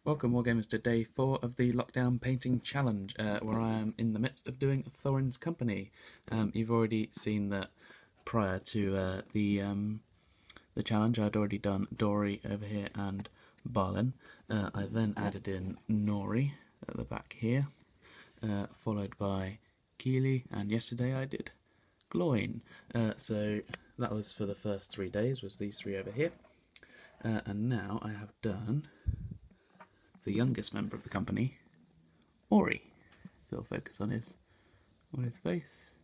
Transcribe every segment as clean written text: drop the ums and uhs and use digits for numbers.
Welcome, Wargamers, to day 4 of the Lockdown Painting Challenge, where I am in the midst of doing Thorin's Company. You've already seen that prior to the challenge. I'd already done Dory over here and Balin. I then added in Nori at the back here, followed by Keely, and yesterday I did Gloin. So that was for the first 3 days, was these 3 over here. And now I have done the youngest member of the company, ORI. If you'll focus on his face.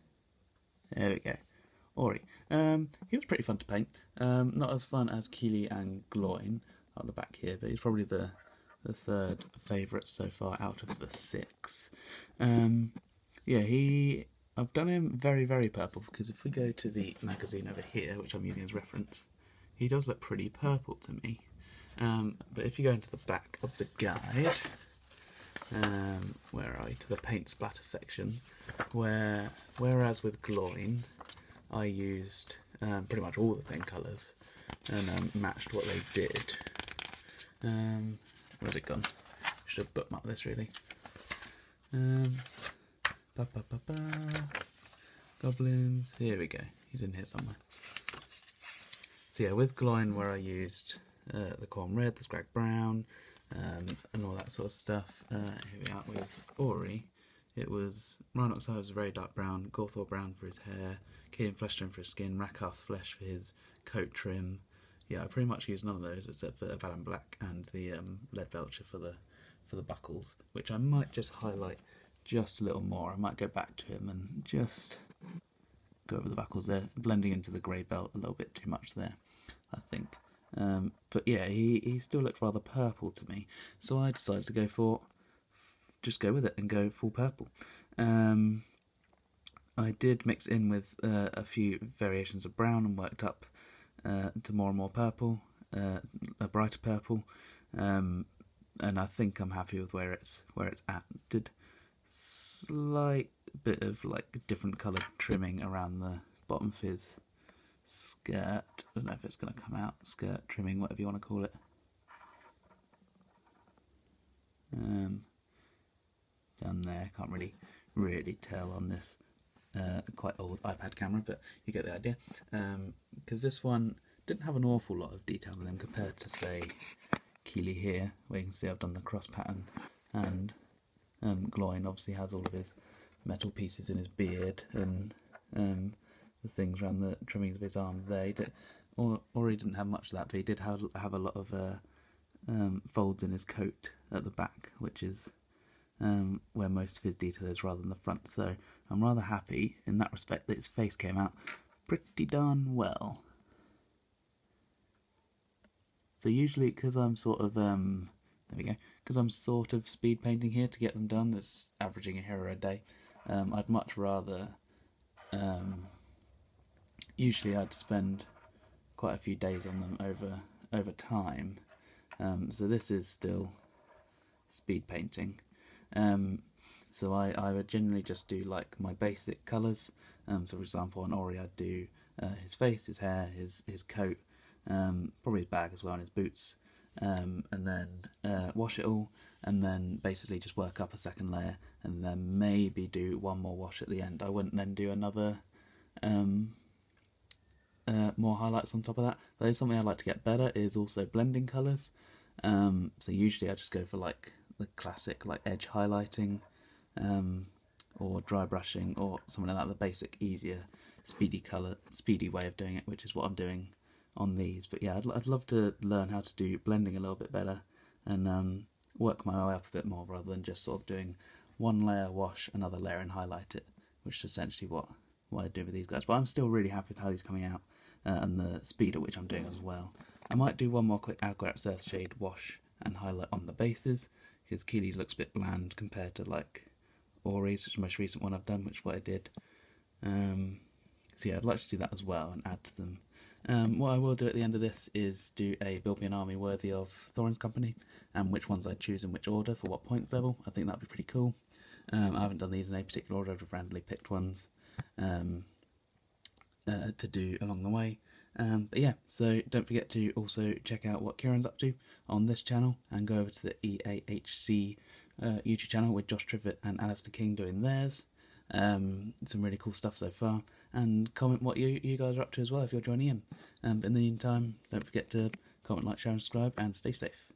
There we go. ORI. He was pretty fun to paint. Not as fun as Keely and Gloin on the back here, but he's probably the third favourite so far out of the 6. Yeah, I've done him very, very purple, because if we go to the magazine over here, which I'm using as reference, he does look pretty purple to me. But if you go into the back of the guide, where are we? To the paint splatter section, whereas with Gloin, I used pretty much all the same colours and matched what they did. Where's it gone? Should have bookmarked this really. Goblins. Here we go. He's in here somewhere. So yeah, with Gloin, where I used the Corn Red, the Scrag Brown, and all that sort of stuff. Here we are with Ori. It was Rhinox Eye was a very dark brown, Gorthor brown for his hair, Cadian Flesh Trim for his skin, Rakath Flesh for his coat trim. Yeah, I pretty much used none of those except for Valan Black and the Lead Belcher for the buckles, which I might just highlight just a little more. I might go back to him and just go over the buckles there, blending into the grey belt a little bit too much there, I think. But yeah, he still looked rather purple to me, so I decided to just go with it and go full purple. I did mix in with a few variations of brown and worked up to more and more purple, a brighter purple, and I think I'm happy with where it's at. Did slight bit of like different coloured trimming around the bottom of his skirt. I don't know if it's going to come out. Skirt trimming, whatever you want to call it. Down there, can't really tell on this quite old iPad camera, but you get the idea. Because this one didn't have an awful lot of detail in them compared to, say, Keely here, where you can see I've done the cross pattern, and Gloin obviously has all of his metal pieces in his beard and the things around the trimmings of his arms there. He didn't have much of that, but he did have a lot of folds in his coat at the back, which is where most of his detail is rather than the front. So I'm rather happy in that respect that his face came out pretty darn well. So usually, because I'm sort of because I'm sort of speed painting here to get them done, that's averaging a hero a day. I'd much rather. Usually I'd spend quite a few days on them over time. So this is still speed painting. So I would generally just do like my basic colours. So for example on Ori I'd do his face, his hair, his coat, probably his bag as well and his boots. And then wash it all, and then basically just work up a second layer, and then maybe do one more wash at the end. I wouldn't then do another more highlights on top of that. Though something I like to get better is also blending colours. So usually I just go for like the classic like edge highlighting, or dry brushing, or something like that. The basic, easier, speedy way of doing it, which is what I'm doing on these. But yeah, I'd love to learn how to do blending a little bit better and work my way up a bit more rather than just sort of doing one layer, wash, another layer and highlight it, which is essentially what I do with these guys. But I'm still really happy with how these are coming out and the speed at which I'm doing as well. I might do one more quick Algarat's Earthshade wash and highlight on the bases, because Keely's looks a bit bland compared to like Ori's, which is the most recent one I've done, which is what I did. So yeah, I'd like to do that as well and add to them. What I will do at the end of this is do a build me an army worthy of Thorin's Company, and which ones I choose in which order for what points level. I think that'd be pretty cool. I haven't done these in a particular order, I've randomly picked ones to do along the way. But yeah, so don't forget to also check out what Kieran's up to on this channel, and go over to the EAHC YouTube channel with Josh Trivett and Alistair King doing theirs. Some really cool stuff so far, and comment what you guys are up to as well if you're joining in. But in the meantime, don't forget to comment, like, share and subscribe, and stay safe.